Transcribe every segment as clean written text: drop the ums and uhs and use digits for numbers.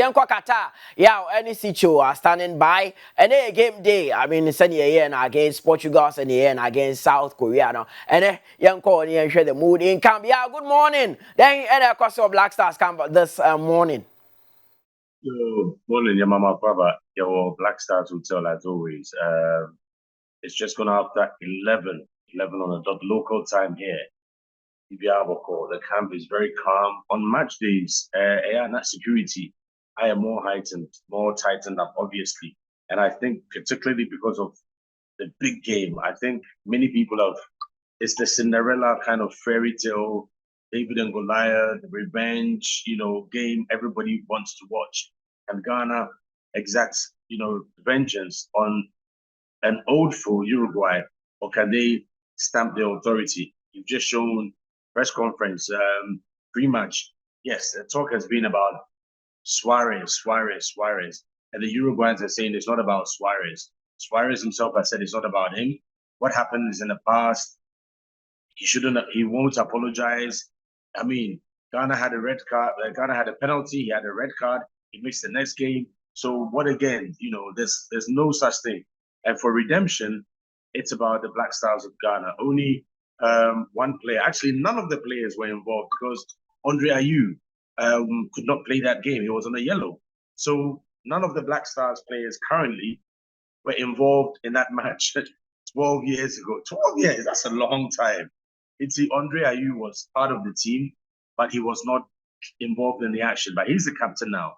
Yanko Kata, yeah, any Sitsofe are standing by. And then game day, I mean, it's any against Portugal and against South Korea. No? And then Yanko and share the mood in camp. Yeah, good morning. Then of course Black Stars camp this morning. Good morning, your mama, Papa. Your Black Stars Hotel as always. It's just gone after 11 on the dot local time here. If you have a call, the camp is very calm. On match days, not security, I am more tightened up, obviously. And I think particularly because of the big game, I think many people it's the Cinderella kind of fairy tale, David and Goliath, the revenge, game everybody wants to watch. And Ghana exacts, vengeance on an old foe, Uruguay, or can they stamp their authority? You've just shown press conference, pre-match. Yes, the talk has been about Suarez. And the Uruguayans are saying it's not about Suarez. Suarez himself has said it's not about him. What happened is in the past, he won't apologize. I mean, Ghana had a red card, Ghana had a penalty, he had a red card, he missed the next game. So what again? There's no such thing. And for redemption, it's about the Black Stars of Ghana. Only one player, actually none of the players were involved because Andre Ayew could not play that game. He was on a yellow. So none of the Black Stars players currently were involved in that match 12 years ago. 12 years, that's a long time. Andre Ayew was part of the team, but he was not involved in the action. But he's the captain now.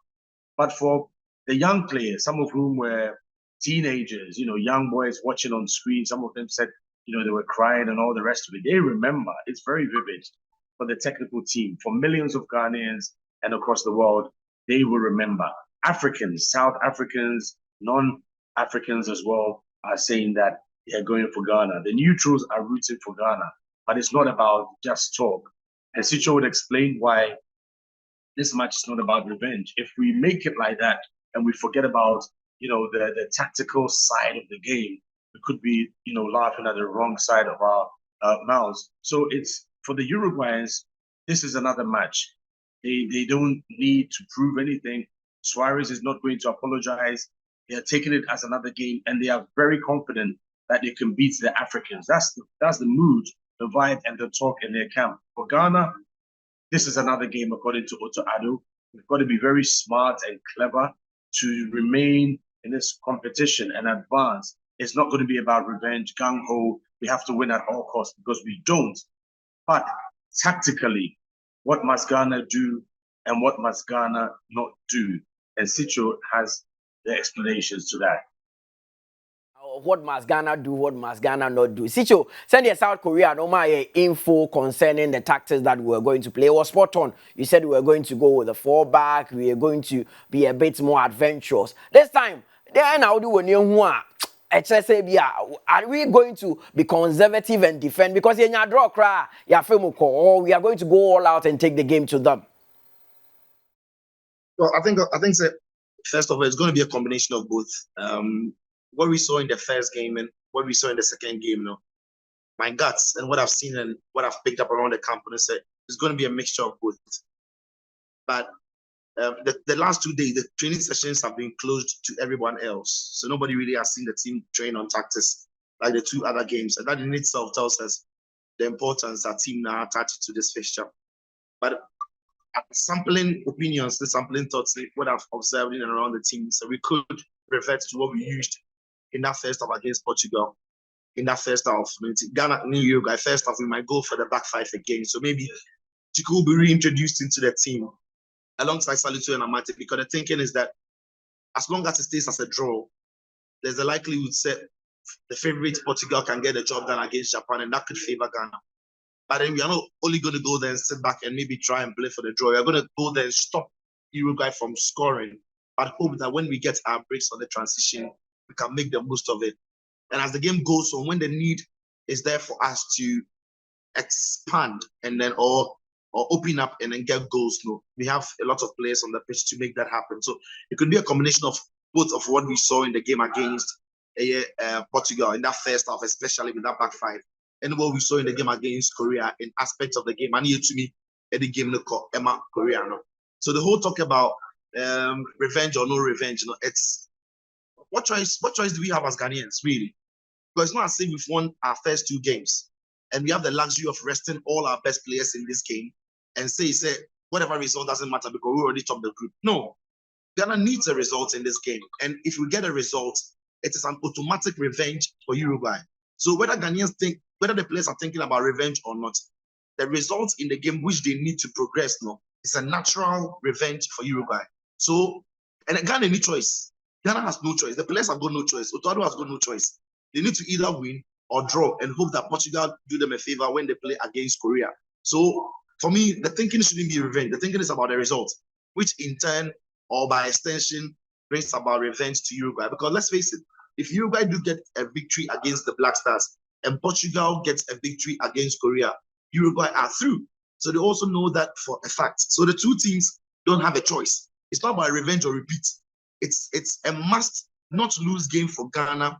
But for the young players, some of whom were teenagers, young boys watching on screen, some of them said, they were crying and all the rest of it. They remember. It's very vivid for the technical team, for millions of Ghanaians and across the world. They will remember. Africans, South Africans, non-Africans as well are saying that they're going for Ghana. The neutrals are rooting for Ghana, but it's not about just talk. And Sitsofe would explain why this match is not about revenge. If we make it like that and we forget about, the tactical side of the game, we could be, laughing at the wrong side of our mouths. So it's for the Uruguayans, this is another match. They don't need to prove anything. Suarez is not going to apologize. They are taking it as another game, and they are very confident that they can beat the Africans. That's the mood, the vibe, and the talk in their camp. For Ghana, this is another game, according to Otto Addo. We've got to be very smart and clever to remain in this competition and advance. It's not going to be about revenge, gung-ho. We have to win at all costs because we don't. But tactically, what must Ghana do and what must Ghana not do? And Sitsofe has the explanations to that. What must Ghana do? What must Ghana not do? Sitsofe, send your South Korea no my info concerning the tactics that we were going to play. It was spot on. You said we were going to go with a 4-back. We are going to be a bit more adventurous. This time, then I'll do when you are we going to be conservative and defend? Because in your draw cry, or we are going to go all out and take the game to them. Well, I think first of all, it's going to be a combination of both. What we saw in the first game and what we saw in the second game, my guts and what I've seen and what I've picked up around the camp, and said it's going to be a mixture of both. But the last 2 days, the training sessions have been closed to everyone else, so nobody really has seen the team train on tactics like the 2 other games, and that in itself tells us the importance that team now attached to this fixture. But sampling opinions, the sampling thoughts, what I've observed in and around the team, so we could revert to what we used in that first half against Portugal. In that first half, Ghana, New Uruguay, first half, we might go for the back 5 again. So maybe Chico will be reintroduced into the team alongside Salisu and Amate, because the thinking is that as long as it stays as a draw, there's a likelihood that the favorite Portugal can get the job done against Japan, and that could favor Ghana. But then we are not only going to go there and sit back and maybe try and play for the draw. We are going to go there and stop Uruguay from scoring, but hope that when we get our breaks on the transition, we can make the most of it. And as the game goes on, when the need is there for us to expand and then or open up and then get goals, we have a lot of players on the pitch to make that happen. So it could be a combination of both of what we saw in the game against Portugal in that first half, especially with that back 5, and what we saw in the game against Korea in aspects of the game. And here to me, the game Emma Korea. So the whole talk about revenge or no revenge. It's what choice do we have as Ghanaians, really? Because it's not as if we've won our first 2 games and we have the luxury of resting all our best players in this game and say whatever result doesn't matter because we already topped the group. No, Ghana needs a result in this game. And if we get a result, it is an automatic revenge for Uruguay. So whether the players are thinking about revenge or not, the result in the game which they need to progress is a natural revenge for Uruguay. So, and Ghana need choice. Ghana has no choice. The players have got no choice. Otaodo has got no choice. They need to either win or draw and hope that Portugal do them a favor when they play against Korea. So for me, the thinking shouldn't be revenge. The thinking is about the result, which in turn or by extension brings about revenge to Uruguay. Because let's face it, if Uruguay do get a victory against the Black Stars and Portugal gets a victory against Korea, Uruguay are through. So they also know that for a fact. So the 2 teams don't have a choice. It's not about revenge or repeat. It's a must not lose game for Ghana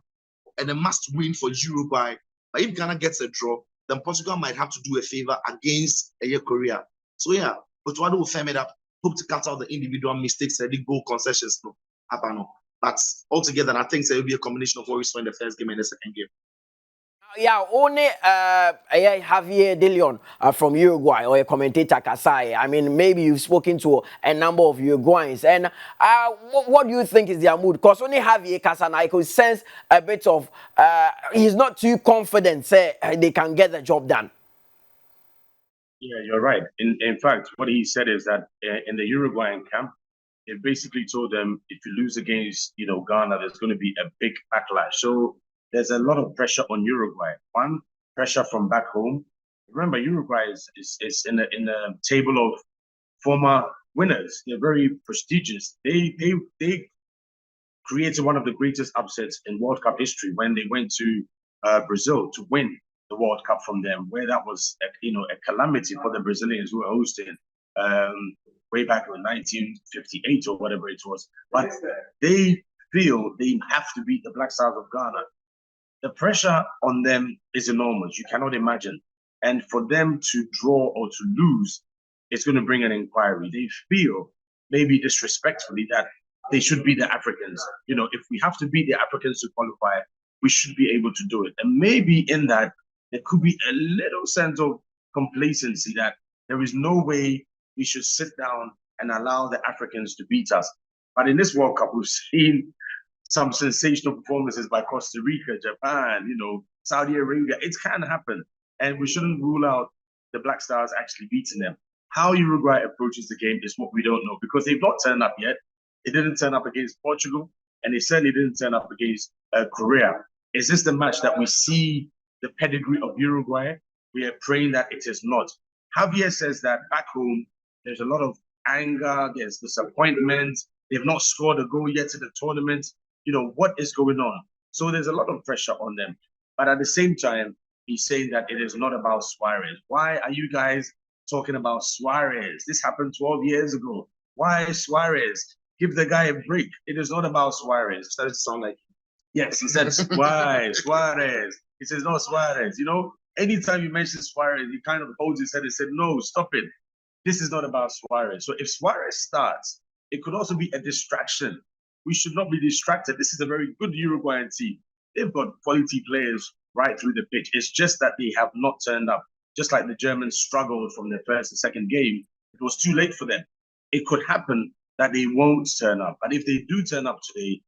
and a must win for Uruguay. But if Ghana gets a draw, then Portugal might have to do a favor against Korea. So yeah, Otaodo will firm it up, hope to cut out the individual mistakes and the goal concessions. But altogether, I think there will be a combination of what we saw in the first game and the second game. Yeah, only Javier De Leon from Uruguay or a commentator Kasai. I mean, maybe you've spoken to a number of Uruguayans. And what do you think is their mood? Because only Javier Kasana, I could sense a bit of, he's not too confident, say they can get the job done. Yeah, you're right. In fact, what he said is that in the Uruguayan camp, it basically told them if you lose against Ghana, there's going to be a big backlash. So there's a lot of pressure on Uruguay. One, pressure from back home. Remember, Uruguay is in the table of former winners. They're very prestigious. They created one of the greatest upsets in World Cup history when they went to Brazil to win the World Cup from them, where that was a calamity for the Brazilians who were hosting way back in 1958 or whatever it was. But they feel they have to beat the Black Stars of Ghana. The pressure on them is enormous. You cannot imagine. And for them to draw or to lose, it's going to bring an inquiry. They feel, maybe disrespectfully, that they should be the Africans. If we have to beat the Africans to qualify, we should be able to do it. And maybe in that, there could be a little sense of complacency that there is no way we should sit down and allow the Africans to beat us. But in this World Cup, we've seen some sensational performances by Costa Rica, Japan, Saudi Arabia. It can happen. And we shouldn't rule out the Black Stars actually beating them. How Uruguay approaches the game is what we don't know because they've not turned up yet. It didn't turn up against Portugal, and it certainly didn't turn up against Korea. Is this the match that we see the pedigree of Uruguay? We are praying that it is not. Javier says that back home, there's a lot of anger, there's disappointment. They've not scored a goal yet in the tournament. What is going on? So there's a lot of pressure on them. But at the same time, he's saying that it is not about Suarez. Why are you guys talking about Suarez? This happened 12 years ago. Why Suarez? Give the guy a break. It is not about Suarez. It started to sound like, yes, he said, why Suarez? He says, no, Suarez. Anytime you mention Suarez, he kind of holds his head and said, no, stop it. This is not about Suarez. So if Suarez starts, it could also be a distraction. We should not be distracted. This is a very good Uruguayan team. They've got quality players right through the pitch. It's just that they have not turned up. Just like the Germans struggled from their first and second game, it was too late for them. It could happen that they won't turn up. But if they do turn up today,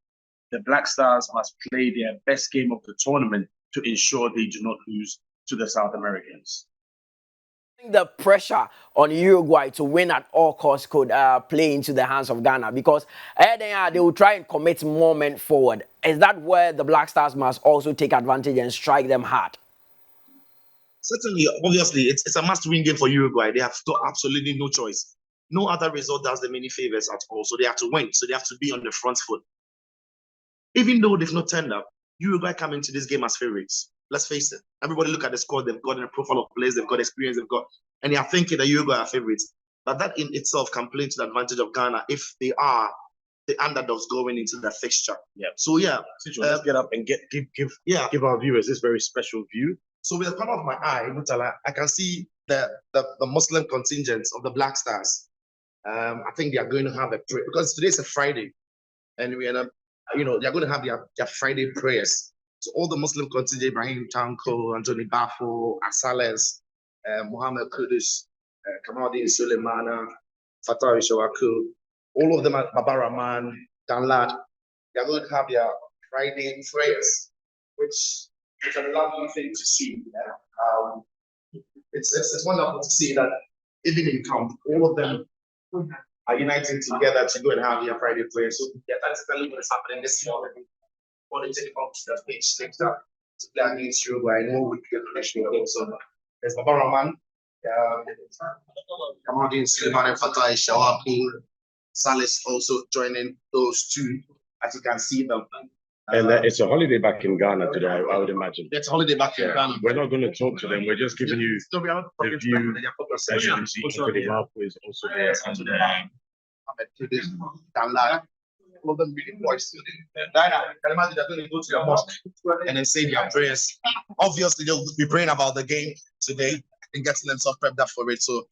the Black Stars must play their best game of the tournament to ensure they do not lose to the South Americans. I think the pressure on Uruguay to win at all costs could play into the hands of Ghana because they will try and commit more men forward. Is that where the Black Stars must also take advantage and strike them hard? Certainly, obviously, it's a must-win game for Uruguay. They have absolutely no choice. No other result does them any favors at all. So they have to win. So they have to be on the front foot. Even though they've not turned up, Uruguay come into this game as favorites. Let's face it. Everybody look at the squad they've got and the profile of players they've got, experience they've got, and they are thinking that Uruguay are favorites. But that in itself can play to the advantage of Ghana if they are the underdogs going into the fixture. Yeah. So yeah, let's get up and give our viewers this very special view. So with the corner of my eye, I can see the Muslim contingent of the Black Stars. I think they are going to have a prayer because today's a Friday, and we are not, they're going to have their Friday prayers. So all the Muslim contingent, Ibrahim Tanko, Anthony Bafo, Asales, Muhammad Kudus, Kamaldeen Suleimana, Fatah Ishawaku, all of them at Baba Rahman, Danlad, they're going to have their Friday prayers, which is a lovely thing to see. It's wonderful to see that even in camp, all of them are uniting together to go and have their Friday prayers. So yeah, that's exactly what is happening this morning. When they take up to the pitch next up to play against Uruguayan, who would be a national game. So there's Baba Rahman, Kamaldeen Suleiman and Fatah Ishawaku, Salis also joining those two, as you can see them. And it's a holiday back in Ghana today, I would imagine. It's a holiday back in Ghana. We're not going to talk to them. We're just giving you the view. As you can see, Ankrah is also there. And all of them really voice. Can imagine they're going to go to your mosque and then say their prayers. Obviously, they'll be praying about the game today and getting themselves prepped up for it. So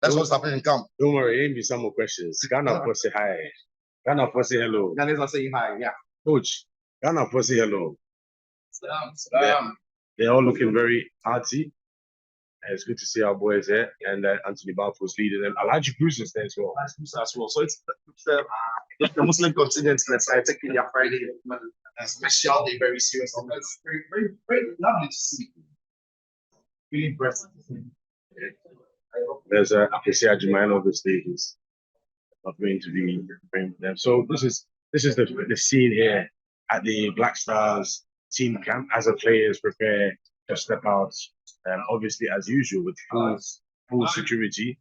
that's what's happening in camp. Don't worry, ain't be some more questions. Ghana for say hi. Ghana for say hello. Ghana's not saying hi, yeah. Coach, Ghana for say hello. Salam. They're all looking very hearty. It's good to see our boys there, and Anthony Balfour's leading them. Alhaji Bruce is there as well. So it's the Muslim contingent that's taking their Friday special day very serious. It's very, very lovely to see. Really impressive. There's Ampofo Ankrah, obviously, he's not going to be bringing them. So this is the scene here at the Black Stars team camp as the players prepare to step out. Obviously, as usual, with full security.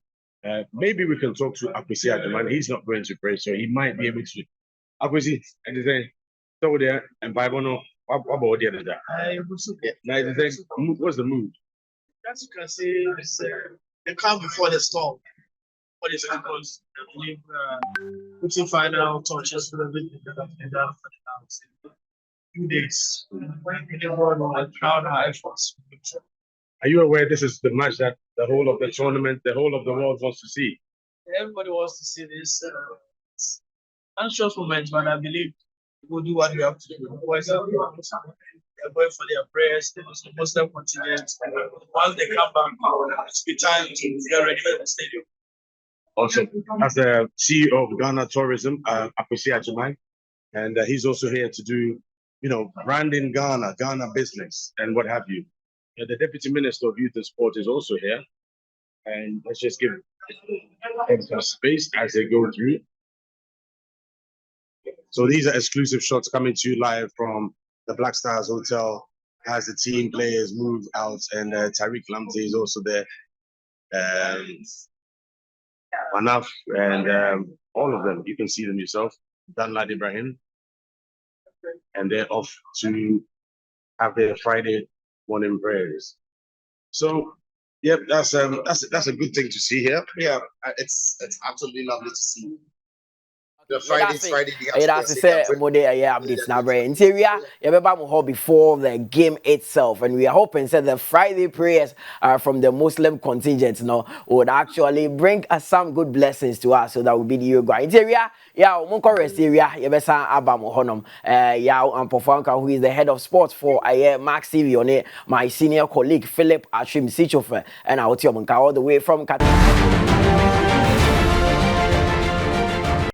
Maybe we can talk to Ampofo Ankrah. He's not going to pray, so he might be able to. Ampofo, and he's saying, "So there and Bible no. What about the other guy?" What's the mood? As you can see, it's the calm before the storm. What is because putting final touches for the victory in that 2 days. Crown our efforts. Are you aware this is the match that the whole of the tournament, the whole of the world wants to see? Everybody wants to see this anxious moment, but I believe we'll do what we have to do. Boys are going for their prayers, the Muslim contingent. Once they come back, it's be time to get ready for the stadium. Also, as the CEO of Ghana Tourism, Ampofo Ankrah, and he's also here to do, branding Ghana business, and what have you. The Deputy Minister of Youth and Sport is also here, and let's just give them some space as they go through. So these are exclusive shots coming to you live from the Black Stars Hotel as the team players move out, and Tariq Lamptey is also there. Manaf and all of them, you can see them yourself. Danlad Ibrahim, and they're off to have their Friday morning prayers. So, yep, that's a good thing to see here. Yeah, it's absolutely lovely to see. The Friday. That's to say, updates now, brain. We are before the game itself, and we are hoping that the Friday prayers from the Muslim contingent would actually bring us some good blessings to us, so that would be the Uruguayan. Yaw Ampofo Ankrah, who is the head of sports for Max TV, my senior colleague Phillip Sitsofe Atsrim, and I'll tell you all the way from Qatar.